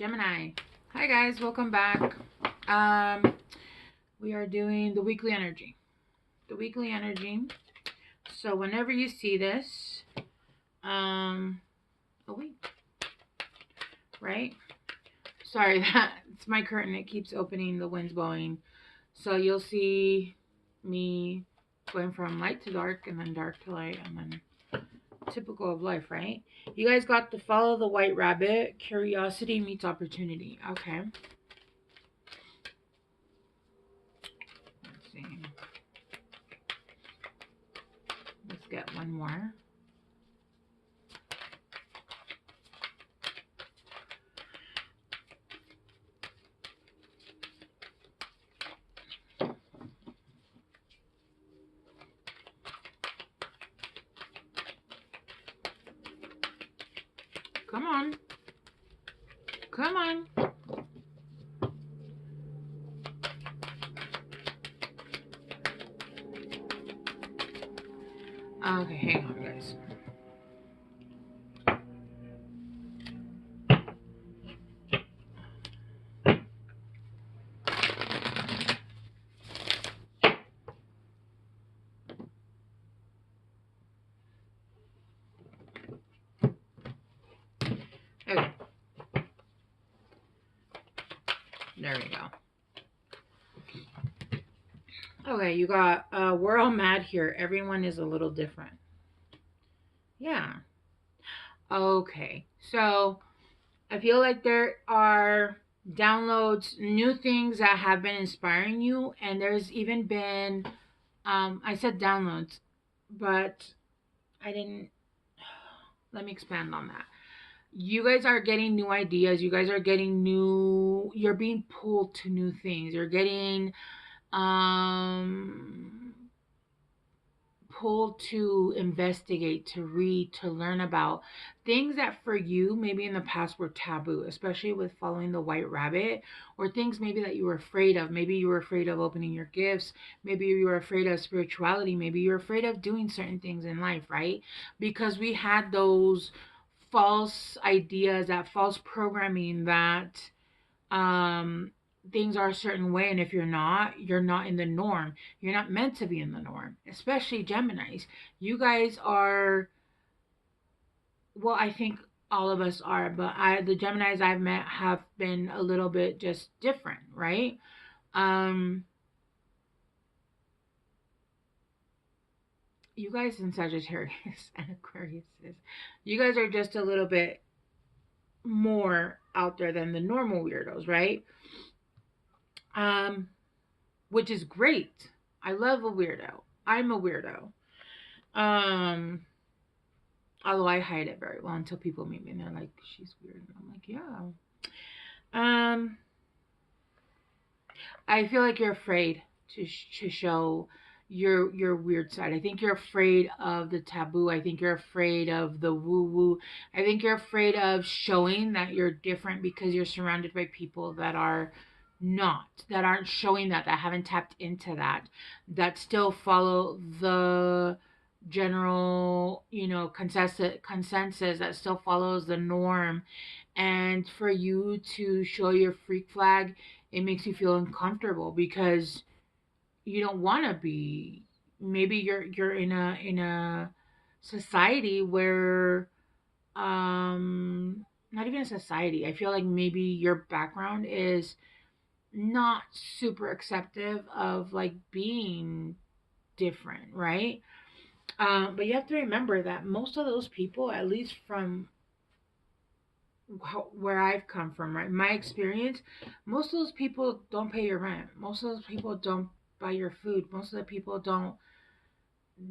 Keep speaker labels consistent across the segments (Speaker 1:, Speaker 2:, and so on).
Speaker 1: Gemini. Hi guys, welcome back. We are doing the weekly energy. The weekly energy. So whenever you see this, oh wait, right? Sorry, that's my curtain. It keeps opening. The wind's blowing. So you'll see me going from light to dark and then dark to light and then typical of life, right? You guys got to follow the white rabbit. Curiosity meets opportunity. Okay. Let's see. Let's get one more. Come on. Come on. Okay, hang on, guys. Okay. There we go. Okay, you got, we're all mad here. Everyone is a little different. Yeah. Okay. So, I feel like there are downloads, new things that have been inspiring you. And there's even been, I said downloads, but I didn't, let me expand on that. You guys are getting new ideas. You guys are getting new, you're being pulled to new things. You're getting, pulled to investigate, to read, to learn about things that for you maybe in the past were taboo, especially with following the white rabbit, or things maybe that you were afraid of. Maybe you were afraid of opening your gifts. Maybe you were afraid of spirituality. Maybe you're afraid of doing certain things in life, right? Because we had those false ideas, that false programming that um things are a certain way, and if you're not in the norm. You're not meant to be in the norm, especially Geminis. You guys are, well, I think all of us are, but the Geminis I've met have been a little bit just different, right? um you guys in Sagittarius and Aquarius, you guys are just a little bit more out there than the normal weirdos, right? um which is great. I love a weirdo. I'm a weirdo. Um, Although I hide it very well until people meet me and they're like, "She's weird," and I'm like, "Yeah." Um, I feel like you're afraid to show your weird side. I think you're afraid of the taboo. I think you're afraid of the woo woo. I think you're afraid of showing that you're different because you're surrounded by people that are not, that aren't showing that haven't tapped into that still follow the general, consensus, that still follows the norm. And for you to show your freak flag, it makes you feel uncomfortable because you don't want to be, maybe you're in a society where, not even a society. I feel like maybe your background is not super acceptive of like being different, right? But you have to remember that most of those people, at least from where I've come from, right? My experience, most of those people don't pay your rent. Most of those people don't buy your food. Most of the people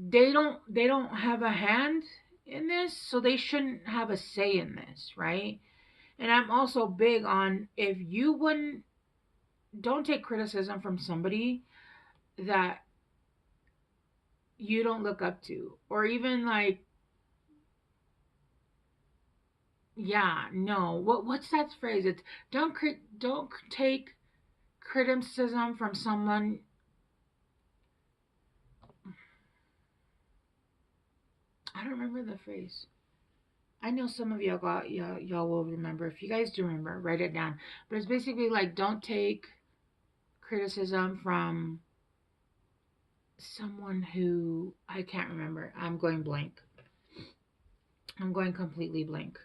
Speaker 1: they don't have a hand in this, so they shouldn't have a say in this, right? And I'm also big on, if you wouldn't, don't take criticism from somebody that you don't look up to, or even like, yeah, no, what's that phrase? It's don't take criticism from someone. I don't remember the phrase. I know some of y'all will remember. If you guys do remember, write it down. But it's basically like don't take criticism from someone who I can't remember. I'm going blank. I'm going completely blank.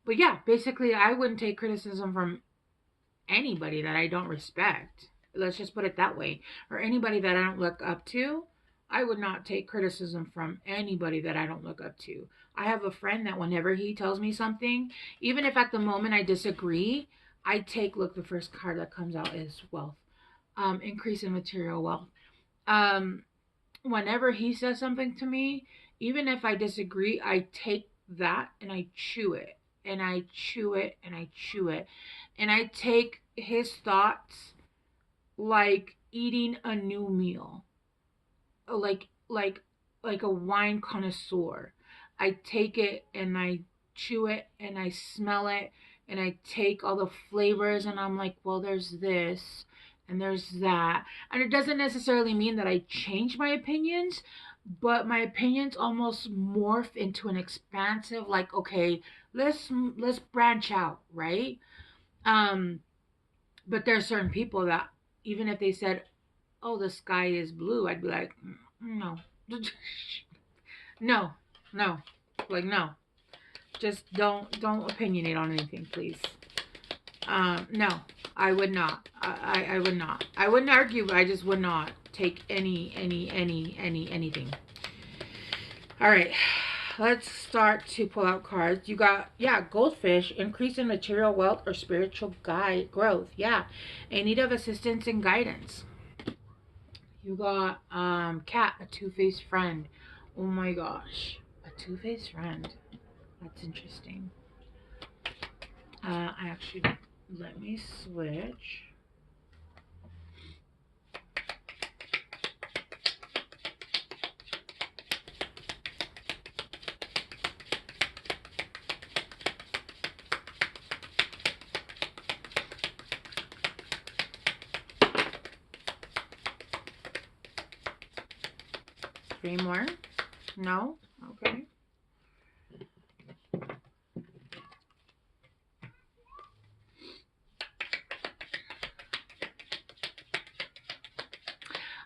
Speaker 1: But yeah, basically, I wouldn't take criticism from anybody that I don't respect. Let's just put it that way. Or anybody that I don't look up to. I would not take criticism from anybody that I don't look up to. I have a friend that whenever he tells me something, even if at the moment I disagree, I take, look, the first card that comes out is wealth, increase in material wealth. Um, Whenever he says something to me, even if I disagree, I take that and I chew it and I chew it and I chew it. And I take his thoughts like eating a new meal, like like a wine connoisseur. I take it and I chew it and I smell it and I take all the flavors and I'm like, well, there's this and there's that. And it doesn't necessarily mean that I change my opinions, but my opinions almost morph into an expansive like, okay, let's branch out, right? Um but there are certain people that even if they said, "Oh, the sky is blue," I'd be like, No, no, no, like no. Just don't opinionate on anything, please. No, I would not. I would not. I wouldn't argue, but I just would not take anything. All right, let's start to pull out cards. You got, yeah, goldfish, increase in material wealth or spiritual guide growth. Yeah, in need of assistance and guidance. You got cat, a two-faced friend. Oh my gosh, a two-faced friend. That's interesting. I actually, let me switch. Three more? No? Okay.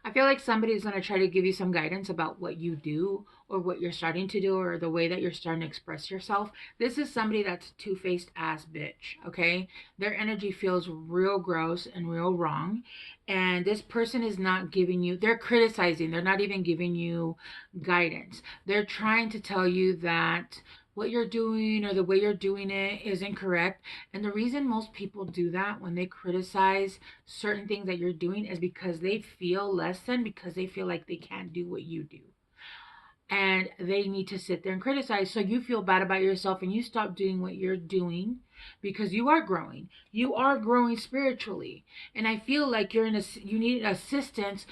Speaker 1: I feel like somebody's going to try to give you some guidance about what you do or what you're starting to do or the way that you're starting to express yourself. This is somebody that's two-faced ass bitch, okay? Their energy feels real gross and real wrong. And this person is not giving you, they're criticizing, they're not even giving you guidance. They're trying to tell you that what you're doing or the way you're doing it is incorrect. And the reason most people do that when they criticize certain things that you're doing is because they feel less than, because they feel like they can't do what you do. And they need to sit there and criticize. So you feel bad about yourself and you stop doing what you're doing because you are growing. You are growing spiritually. And I feel like you need assistance,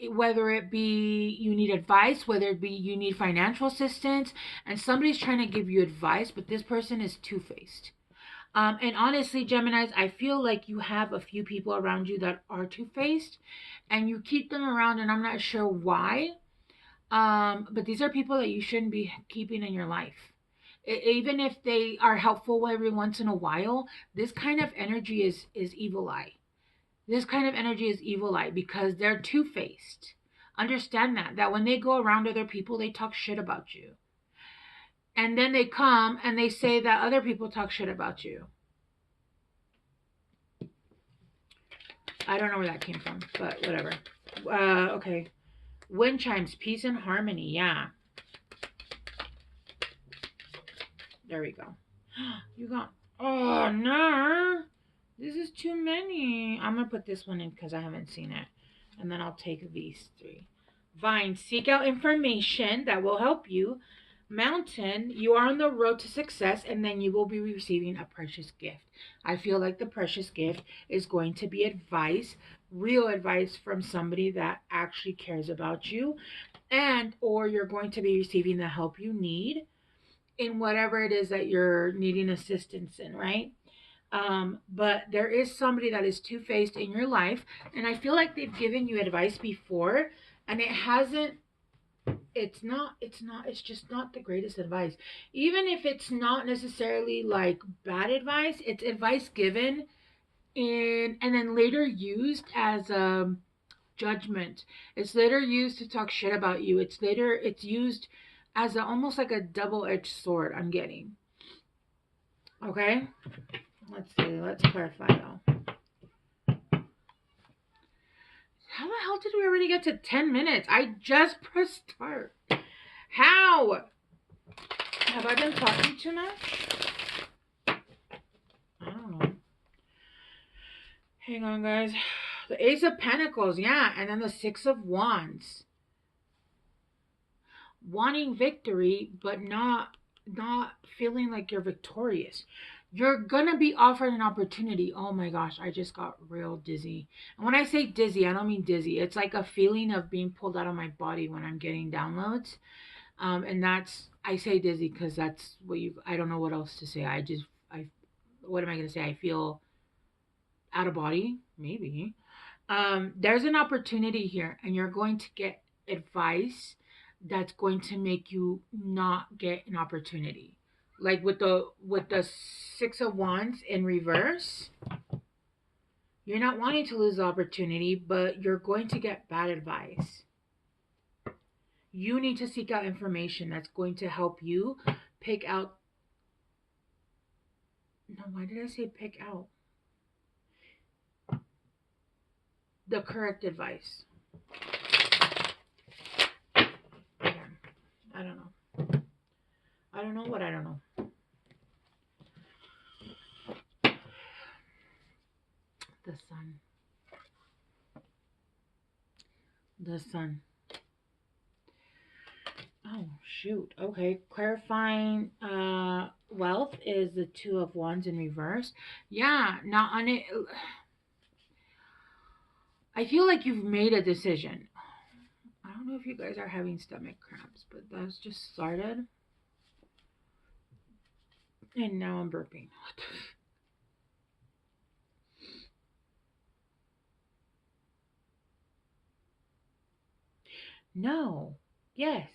Speaker 1: whether it be you need advice, whether it be you need financial assistance, and somebody's trying to give you advice, but this person is two-faced. And honestly, Geminis, I feel like you have a few people around you that are two-faced, and you keep them around, and I'm not sure why. But these are people that you shouldn't be keeping in your life. Even if they are helpful every once in a while, this kind of energy is evil eye. This kind of energy is evil eye because they're two-faced. Understand that when they go around other people, they talk shit about you. And then they come and they say that other people talk shit about you. I don't know where that came from, but whatever. Okay. Wind chimes, peace and harmony. Yeah. There we go. You got. Oh, no. This is too many. I'm going to put this one in because I haven't seen it. And then I'll take these three. Vine, seek out information that will help you. Mountain, you are on the road to success and then you will be receiving a precious gift. I feel like the precious gift is going to be advice, real advice from somebody that actually cares about you, and or you're going to be receiving the help you need in whatever it is that you're needing assistance in, right? But there is somebody that is two-faced in your life, and I feel like they've given you advice before, and it's just not the greatest advice. Even if it's not necessarily like bad advice, it's advice given and then later used as judgment. It's later used to talk shit about you. It's used as almost like a double-edged sword, I'm getting. Okay? Let's see. Let's clarify though. How the hell did we already get to 10 minutes? I just pressed start. How? Have I been talking too much? I don't know. Hang on, guys. The Ace of Pentacles, yeah, and then the Six of Wands. Wanting victory, but not feeling like you're victorious. You're gonna be offered an opportunity. Oh my gosh, I just got real dizzy. And when I say dizzy, I don't mean dizzy. It's like a feeling of being pulled out of my body when I'm getting downloads. And that's, I say dizzy because that's what I don't know what else to say. What am I gonna say? I feel out of body, maybe. There's an opportunity here, and you're going to get advice that's going to make you not get an opportunity. Like with the Six of Wands in reverse, you're not wanting to lose the opportunity, but you're going to get bad advice. You need to seek out information that's going to help you pick out. No, why did I say pick out? The correct advice. I don't know. I don't know what I don't know. The Sun. The Sun. Oh, shoot. Okay. Clarifying wealth is the Two of Wands in reverse. Yeah. Now, on it, I feel like you've made a decision. I don't know if you guys are having stomach cramps, but that's just started. And now I'm burping. No. Yes.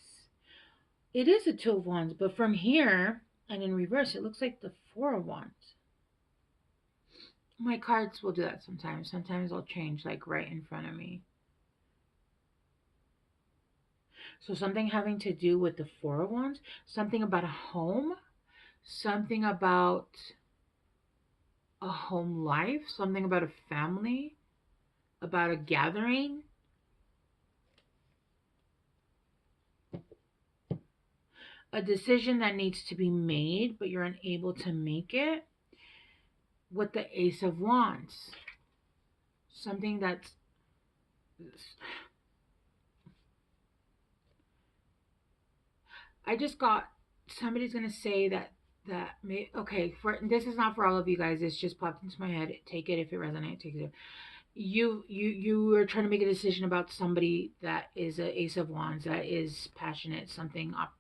Speaker 1: It is a Two of Wands, but from here and in reverse, it looks like the Four of Wands. My cards will do that sometimes. Sometimes they'll change like right in front of me. So something having to do with the Four of Wands, something about a home, something about a home life, something about a family, about a gathering. A decision that needs to be made, but you're unable to make it. With the Ace of Wands. Something that's... I just got... Somebody's going to say that may, okay, this is not for all of you guys. It's just popped into my head. Take it if it resonates. Take it. You are trying to make a decision about somebody that is an Ace of Wands, that is passionate, something up.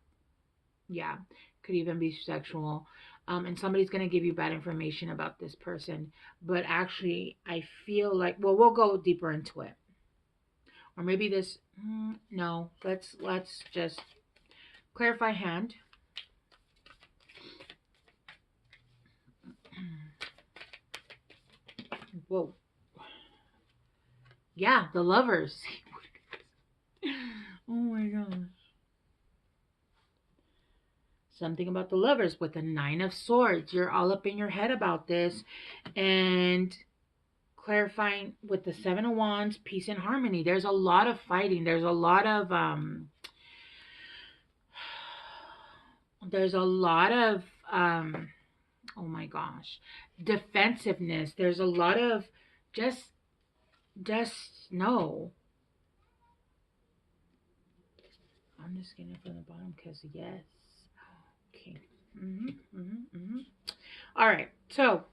Speaker 1: Yeah, could even be sexual. And somebody's going to give you bad information about this person. But actually, I feel like, well, we'll go deeper into it. Or maybe this, no, let's just clarify hand. Whoa. Yeah, the Lovers. Oh my gosh. Something about the Lovers with the Nine of Swords. You're all up in your head about this. And clarifying with the Seven of Wands, peace and harmony. There's a lot of fighting. There's a lot of oh my gosh, defensiveness. There's a lot of just no. I'm just getting it from the bottom because yes. Okay. All right. So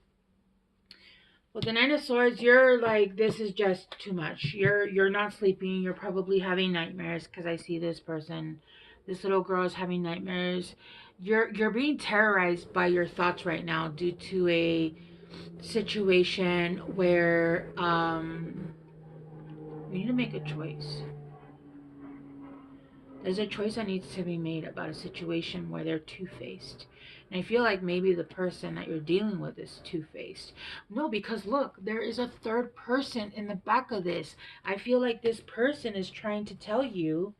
Speaker 1: with the Nine of Swords, you're like, this is just too much. You're not sleeping. You're probably having nightmares because I see this person. This little girl is having nightmares. You're being terrorized by your thoughts right now due to a situation where you need to make a choice. There's a choice that needs to be made about a situation where they're two-faced. And I feel like maybe the person that you're dealing with is two-faced. No, because look, there is a third person in the back of this. I feel like this person is trying to tell you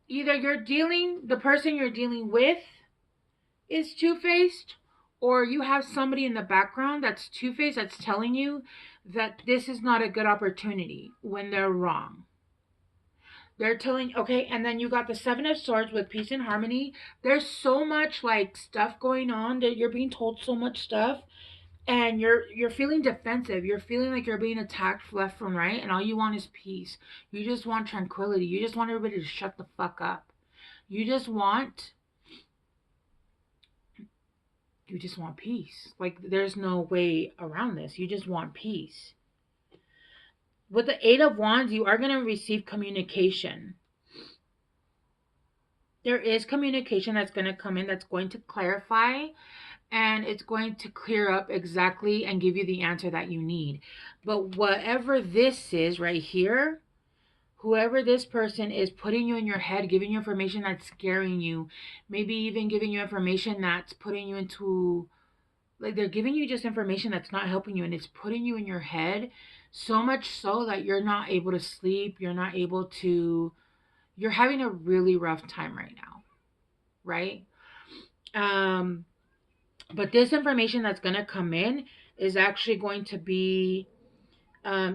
Speaker 1: either the person you're dealing with is two-faced, or you have somebody in the background that's two-faced that's telling you that this is not a good opportunity when they're wrong. They're telling, okay, and then you got the Seven of Swords with peace and harmony. There's so much like stuff going on that you're being told so much stuff, and you're feeling defensive. You're feeling like you're being attacked left from right, and all you want is peace. You just want tranquility. You just want everybody to shut the fuck up. You just want peace. Like there's no way around this. You just want peace. With the Eight of Wands, you are going to receive communication. There is communication that's going to come in that's going to clarify, and it's going to clear up exactly and give you the answer that you need. But whatever this is right here, whoever this person is putting you in your head, giving you information that's scaring you, maybe even giving you information that's putting you into, like they're giving you just information that's not helping you, and it's putting you in your head so much so that you're not able to sleep, you're having a really rough time right now, right? But this information that's going to come in is actually going to be,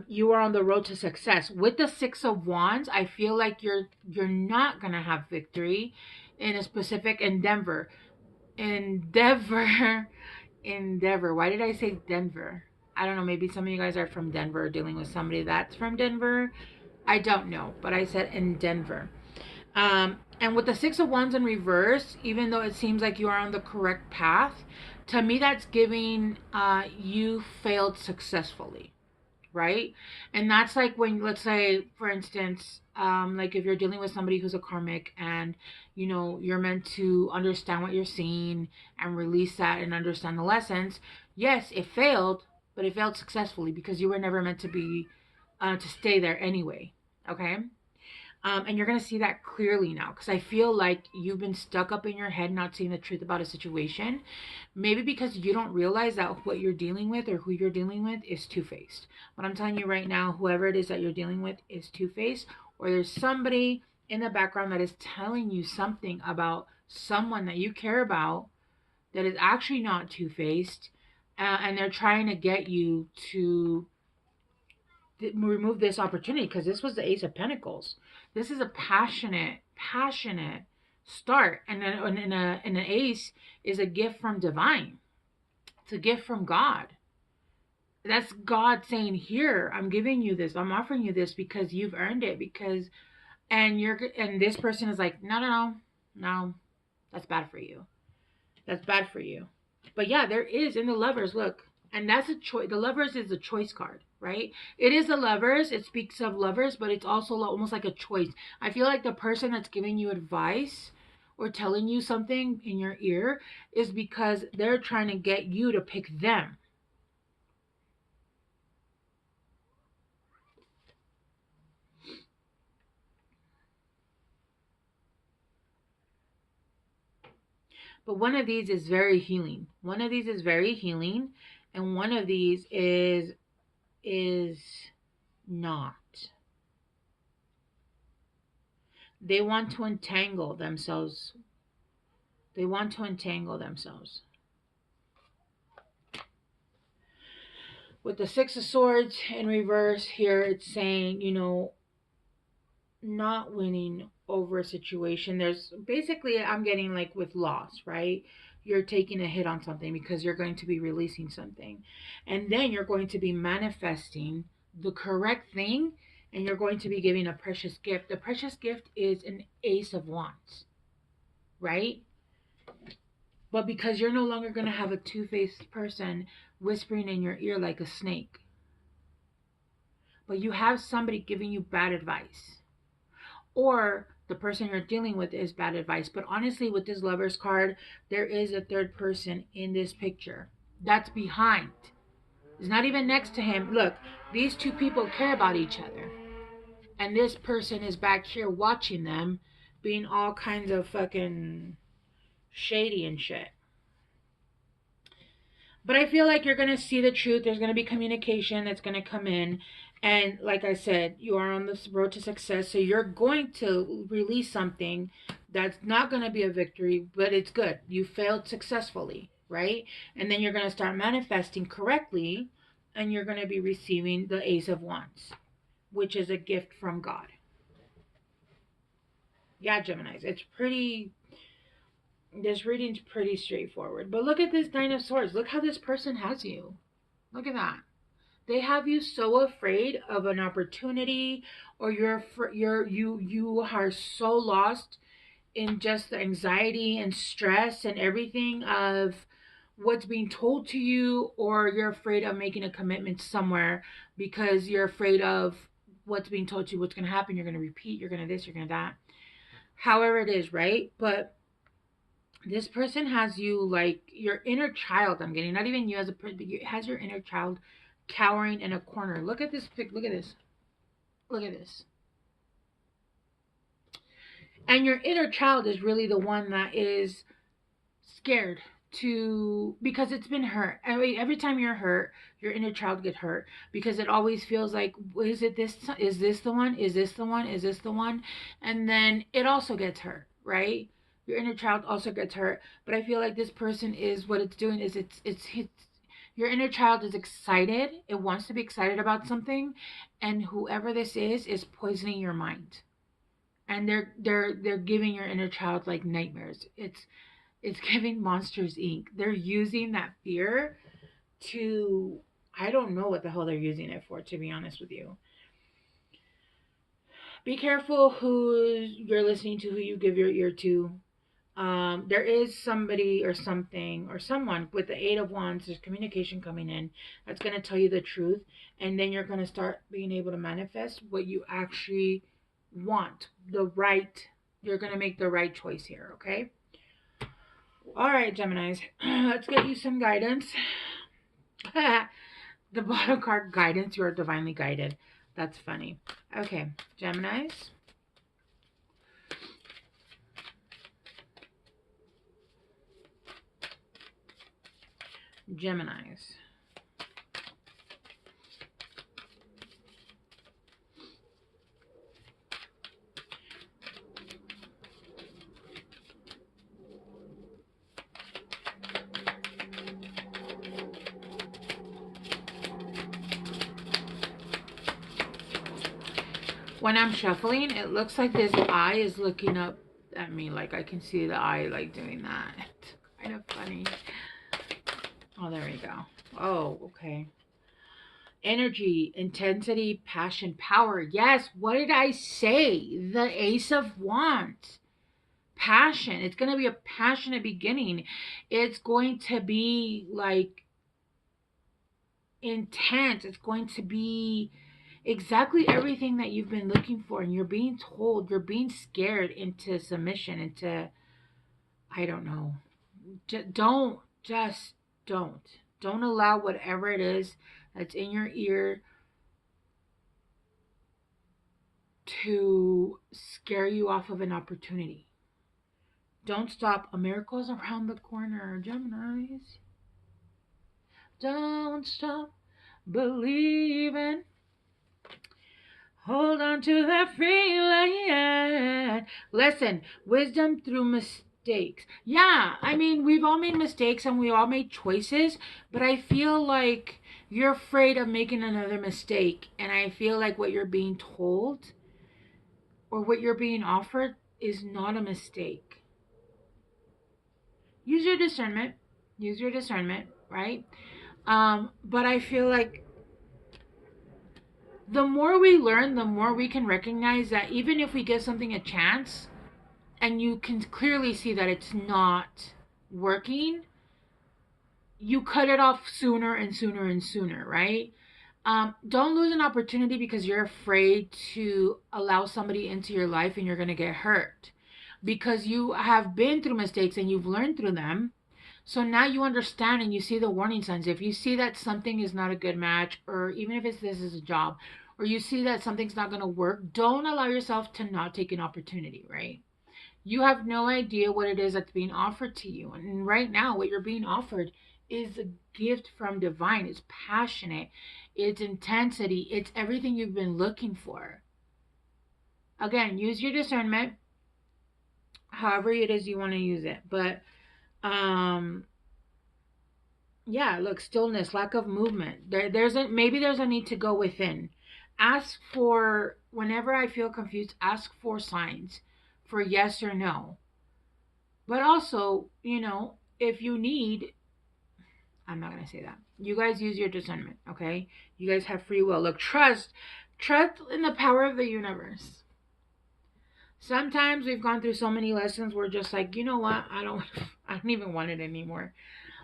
Speaker 1: you are on the road to success. With the Six of Wands, I feel like you're not going to have victory in a specific endeavor. Endeavor. Why did I say Denver? I don't know. Maybe some of you guys are from Denver, dealing with somebody that's from Denver. I don't know, but I said in Denver. And with the Six of Wands in reverse, even though it seems like you are on the correct path, to me that's giving you failed successfully, right? And that's like when, let's say, for instance, like if you're dealing with somebody who's a karmic, and you're meant to understand what you're seeing and release that and understand the lessons. Yes, it failed, but it failed successfully because you were never meant to be to stay there anyway. Okay. And you're going to see that clearly now, because I feel like you've been stuck up in your head not seeing the truth about a situation. Maybe because you don't realize that what you're dealing with or who you're dealing with is two-faced. But I'm telling you right now, whoever it is that you're dealing with is two-faced, or there's somebody in the background that is telling you something about someone that you care about that is actually not two-faced, and they're trying to get you to remove this opportunity, because this was the Ace of Pentacles. This is a passionate start, and an ace is a gift from divine. It's a gift from God. That's God saying, here, I'm giving you this, I'm offering you this because you've earned it. Because and this person is like, no, that's bad for you. That's bad for you. But yeah, there is in the Lovers, look, and that's a choice. The Lovers is a choice card, right? It is the Lovers. It speaks of lovers, but it's also almost like a choice. I feel like the person that's giving you advice or telling you something in your ear is because they're trying to get you to pick them. But one of these is very healing. One of these is very healing, and one of these is not. They want to entangle themselves. They want to entangle themselves. With the Six of Swords in reverse here, it's saying, not winning over a situation. There's basically, I'm getting like with loss, right? You're taking a hit on something because you're going to be releasing something. And then you're going to be manifesting the correct thing, and you're going to be giving a precious gift. The precious gift is an Ace of Wands, right? But because you're no longer going to have a two-faced person whispering in your ear like a snake, but you have somebody giving you bad advice, or the person you're dealing with is bad advice. But honestly, with this Lovers card, there is a third person in this picture that's behind. It's not even next to him. Look, these two people care about each other. And this person is back here watching them being all kinds of fucking shady and shit. But I feel like you're going to see the truth. There's going to be communication that's going to come in. And like I said, you are on this road to success. So you're going to release something that's not going to be a victory, but it's good. You failed successfully, right? And then you're going to start manifesting correctly. And you're going to be receiving the Ace of Wands, which is a gift from God. Yeah, Geminis. It's pretty. This reading's pretty straightforward. But look at this Nine of Swords. Look how this person has you. Look at that. They have you so afraid of an opportunity, or you are so lost in just the anxiety and stress and everything of what's being told to you, or you're afraid of making a commitment somewhere because you're afraid of what's being told to you, what's going to happen. You're going to repeat, you're going to this, you're going to that. However it is, right? But this person has you like your inner child. I'm getting not even you as a person, but it has your inner child cowering in a corner. Look at this pic. Look at this. Look at this. And your inner child is really the one that is scared to, because it's been hurt. I mean, every time you're hurt, your inner child get hurt because it always feels like, is it this? Is this the one? Is this the one? Is this the one? And then it also gets hurt, right? Your inner child also gets hurt. But I feel like this person is, what it's doing is it's your inner child is excited. It wants to be excited about something, and whoever this is poisoning your mind. And they're giving your inner child like nightmares. It's giving Monsters Inc. They're using that fear to, I don't know what the hell they're using it for, to be honest with you. Be careful who you're listening to, who you give your ear to. There is somebody or something or someone with the Eight of Wands. There's communication coming in that's going to tell you the truth, and then you're going to start being able to manifest what you actually want. You're going to make the right choice here, okay? All right, Geminis, let's get you some guidance. The bottom card, guidance. You are divinely guided. That's funny. Okay, Geminis. Geminis. When I'm shuffling, it looks like this eye is looking up at me. Like I can see the eye like doing that. It's kind of funny. Oh, there we go. Oh, okay. Energy, intensity, passion, power. Yes, what did I say? The Ace of Wands. Passion. It's going to be a passionate beginning. It's going to be like intense. It's going to be exactly everything that you've been looking for, and you're being told, you're being scared into submission, into, I don't know. Don't allow whatever it is that's in your ear to scare you off of an opportunity. Don't stop. A miracle is around the corner, Geminis. Don't stop believing. Hold on to that feeling. Listen, wisdom through mistakes. Yeah, I mean, we've all made mistakes and we all made choices, but I feel like you're afraid of making another mistake. And I feel like what you're being told or what you're being offered is not a mistake. Use your discernment. Use your discernment, right? But I feel like the more we learn, the more we can recognize that even if we give something a chance and you can clearly see that it's not working, you cut it off sooner and sooner and sooner, right? Don't lose an opportunity because you're afraid to allow somebody into your life and you're going to get hurt. Because you have been through mistakes and you've learned through them. So now you understand and you see the warning signs. If you see that something is not a good match, or even if this is a job, or you see that something's not going to work, don't allow yourself to not take an opportunity, right? You have no idea what it is that's being offered to you. And right now, what you're being offered is a gift from divine. It's passionate, it's intensity, it's everything you've been looking for. Again, use your discernment however it is you want to use it. But um yeah, look, stillness, lack of movement. Maybe there's a need to go within. Ask for, whenever I feel confused, ask for signs for yes or no. But also, if you need, I'm not gonna say that. You guys use your discernment, okay? You guys have free will. Look, trust in the power of the universe. Sometimes we've gone through so many lessons, we're just like, you know what? I don't even want it anymore.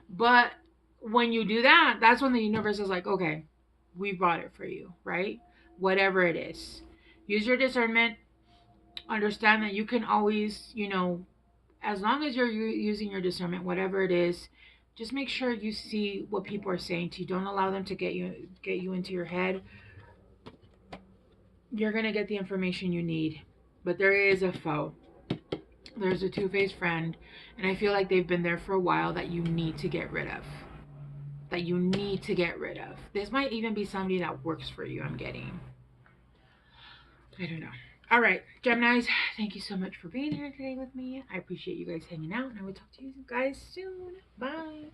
Speaker 1: But when you do that, that's when the universe is like, okay, we brought it for you, right? Whatever it is. Use your discernment. Understand that you can always, as long as you're using your discernment, whatever it is, just make sure you see what people are saying to you. Don't allow them to get you into your head. You're gonna get the information you need. But there is a foe. There's a two-faced friend, and I feel like they've been there for a while that you need to get rid of. That you need to get rid of. This might even be somebody that works for you, I'm getting. I don't know. All right, Geminis, thank you so much for being here today with me. I appreciate you guys hanging out, and I will talk to you guys soon. Bye.